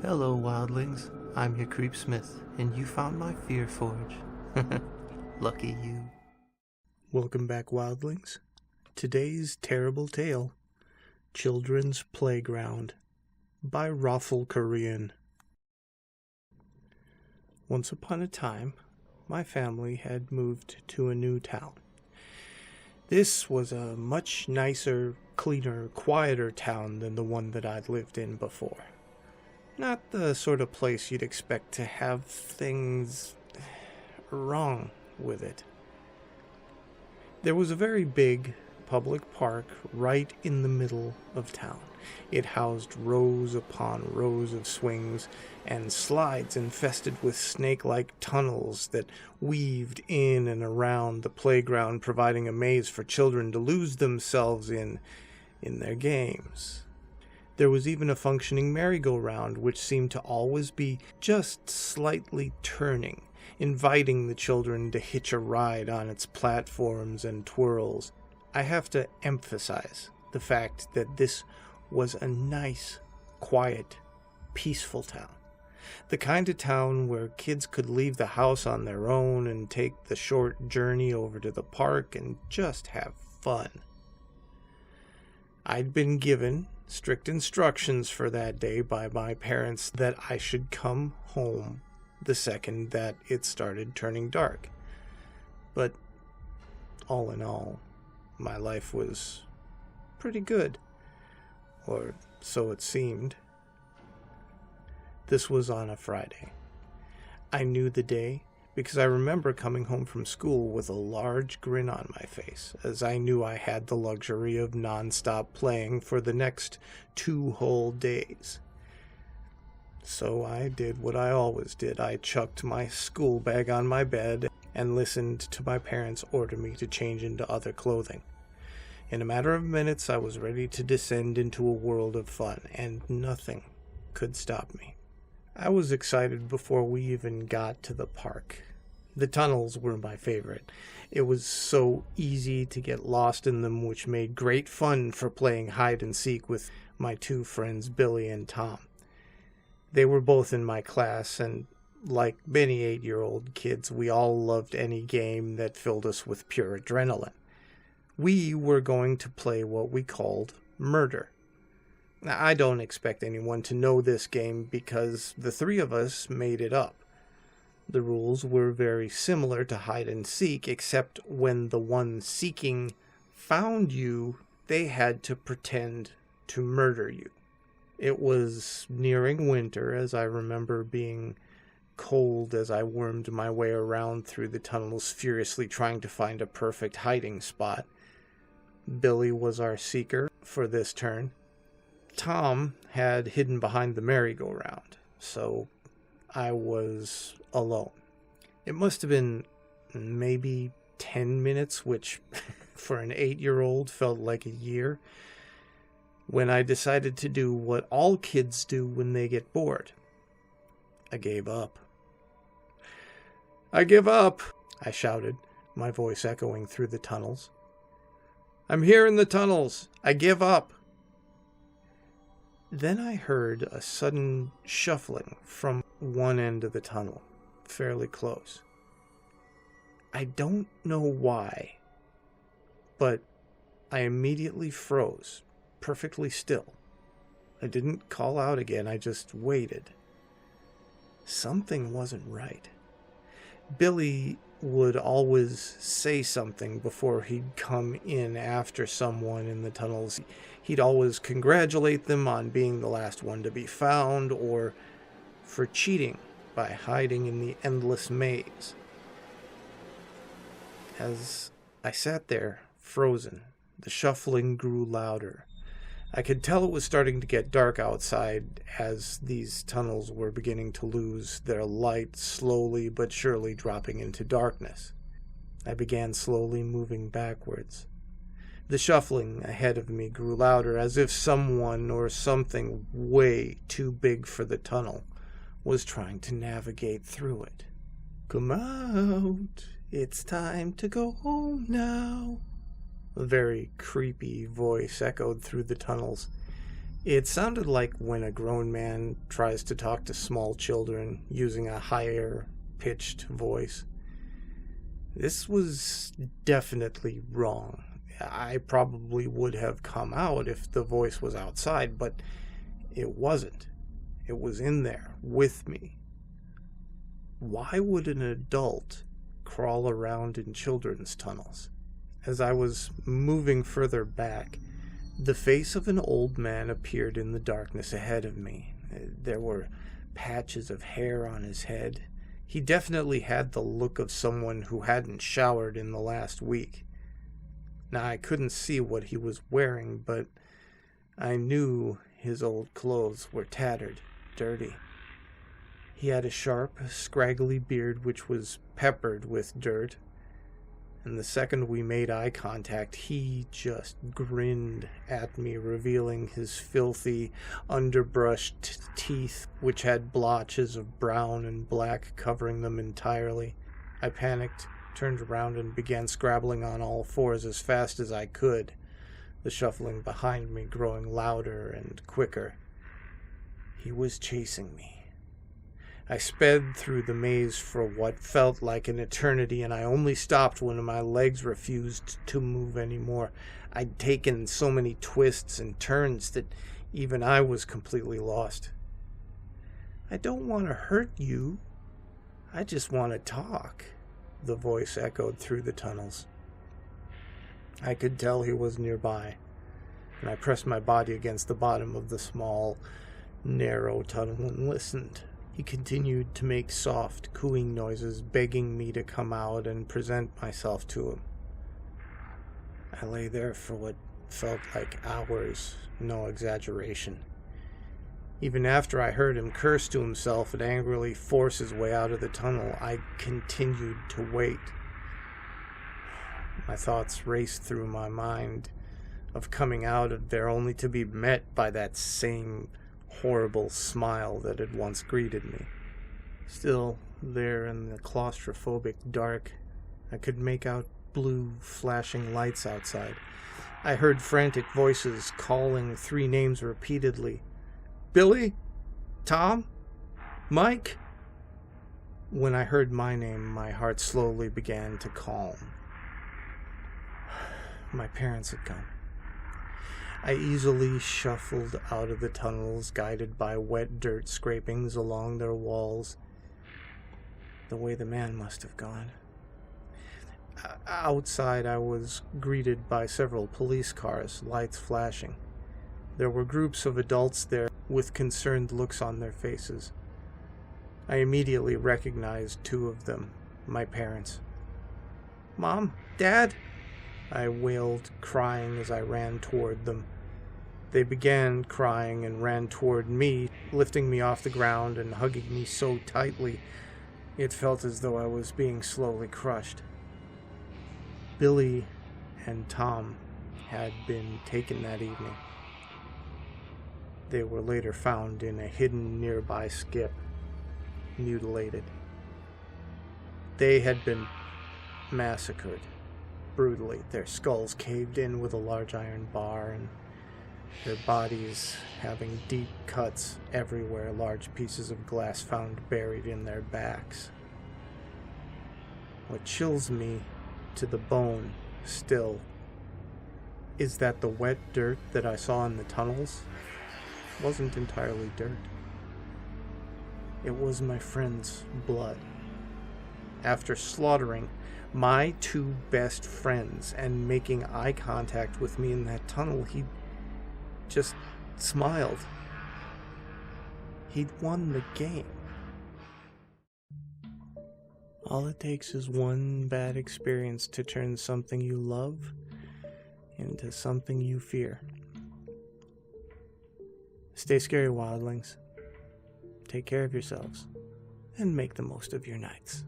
Hello, wildlings. I'm your Creepsmith, and you found my Fear Forge. Lucky you. Welcome back, wildlings. Today's terrible tale, Children's Playground, by ROFLKorean. Once upon a time, my family had moved to a new town. This was a much nicer, cleaner, quieter town than the one that I'd lived in before. Not the sort of place you'd expect to have things wrong with it. There was a very big public park right in the middle of town. It housed rows upon rows of swings and slides infested with snake-like tunnels that weaved in and around the playground, providing a maze for children to lose themselves in their games. There was even a functioning merry-go-round, which seemed to always be just slightly turning, inviting the children to hitch a ride on its platforms and twirls. I have to emphasize the fact that this was a nice, quiet, peaceful town. The kind of town where kids could leave the house on their own and take the short journey over to the park and just have fun. I'd been given strict instructions for that day by my parents that I should come home the second that it started turning dark. But all in all, my life was pretty good, or so it seemed. This was on a Friday. I knew the day because I remember coming home from school with a large grin on my face, as I knew I had the luxury of non-stop playing for the next 2 whole days. So I did what I always did. I chucked my school bag on my bed and listened to my parents order me to change into other clothing. In a matter of minutes, I was ready to descend into a world of fun, and nothing could stop me. I was excited before we even got to the park. The tunnels were my favorite. It was so easy to get lost in them, which made great fun for playing hide and seek with my 2 friends, Billy and Tom. They were both in my class, and like many 8-year-old kids, we all loved any game that filled us with pure adrenaline. We were going to play what we called murder. Now, I don't expect anyone to know this game because the 3 of us made it up. The rules were very similar to hide and seek, except when the one seeking found you, they had to pretend to murder you. It was nearing winter, as I remember being cold as I wormed my way around through the tunnels, furiously trying to find a perfect hiding spot. Billy was our seeker for this turn. Tom had hidden behind the merry-go-round, so I was alone. It must have been maybe 10 minutes, which for an 8-year-old felt like a year, when I decided to do what all kids do when they get bored. I gave up. "I give up!" I shouted, my voice echoing through the tunnels. "I'm here in the tunnels! I give up!" Then I heard a sudden shuffling from one end of the tunnel, fairly close. I don't know why, but I immediately froze, perfectly still. I didn't call out again, I just waited. Something wasn't right. Billy would always say something before he'd come in after someone in the tunnels. He'd always congratulate them on being the last one to be found, or for cheating by hiding in the endless maze. As I sat there, frozen, the shuffling grew louder. I could tell it was starting to get dark outside as these tunnels were beginning to lose their light, slowly but surely dropping into darkness. I began slowly moving backwards. The shuffling ahead of me grew louder, as if someone or something way too big for the tunnel was trying to navigate through it. "Come out, it's time to go home now." A very creepy voice echoed through the tunnels. It sounded like when a grown man tries to talk to small children using a higher pitched voice. This was definitely wrong. I probably would have come out if the voice was outside, but it wasn't. It was in there with me. Why would an adult crawl around in children's tunnels? As I was moving further back, the face of an old man appeared in the darkness ahead of me. There were patches of hair on his head. He definitely had the look of someone who hadn't showered in the last week. Now, I couldn't see what he was wearing, but I knew his old clothes were tattered, dirty. He had a sharp, scraggly beard which was peppered with dirt, and the second we made eye contact, he just grinned at me, revealing his filthy, underbrushed teeth, which had blotches of brown and black covering them entirely. I panicked, turned around, and began scrabbling on all fours as fast as I could, the shuffling behind me growing louder and quicker. He was chasing me. I sped through the maze for what felt like an eternity, and I only stopped when my legs refused to move anymore. I'd taken so many twists and turns that even I was completely lost. "I don't want to hurt you. I just want to talk," the voice echoed through the tunnels. I could tell he was nearby, and I pressed my body against the bottom of the small, narrow tunnel and listened. He continued to make soft, cooing noises, begging me to come out and present myself to him. I lay there for what felt like hours, no exaggeration. Even after I heard him curse to himself and angrily force his way out of the tunnel, I continued to wait. My thoughts raced through my mind of coming out of there only to be met by that same horrible smile that had once greeted me. Still, there in the claustrophobic dark, I could make out blue flashing lights outside. I heard frantic voices calling 3 names repeatedly. "Billy? Tom? Mike?" When I heard my name, my heart slowly began to calm. My parents had come. I easily shuffled out of the tunnels, guided by wet dirt scrapings along their walls, the way the man must have gone. Outside, I was greeted by several police cars, lights flashing. There were groups of adults there with concerned looks on their faces. I immediately recognized 2 of them, my parents. "Mom? Dad?" I wailed, crying as I ran toward them. They began crying and ran toward me, lifting me off the ground and hugging me so tightly it felt as though I was being slowly crushed. Billy and Tom had been taken that evening. They were later found in a hidden nearby skip, mutilated. They had been massacred brutally, their skulls caved in with a large iron bar, and their bodies having deep cuts everywhere, large pieces of glass found buried in their backs. What chills me to the bone still is that the wet dirt that I saw in the tunnels wasn't entirely dirt. It was my friend's blood. After slaughtering my 2 best friends and making eye contact with me in that tunnel, he just smiled. He'd won the game. All it takes is one bad experience to turn something you love into something you fear. Stay scary, wildlings. Take care of yourselves, and make the most of your nights.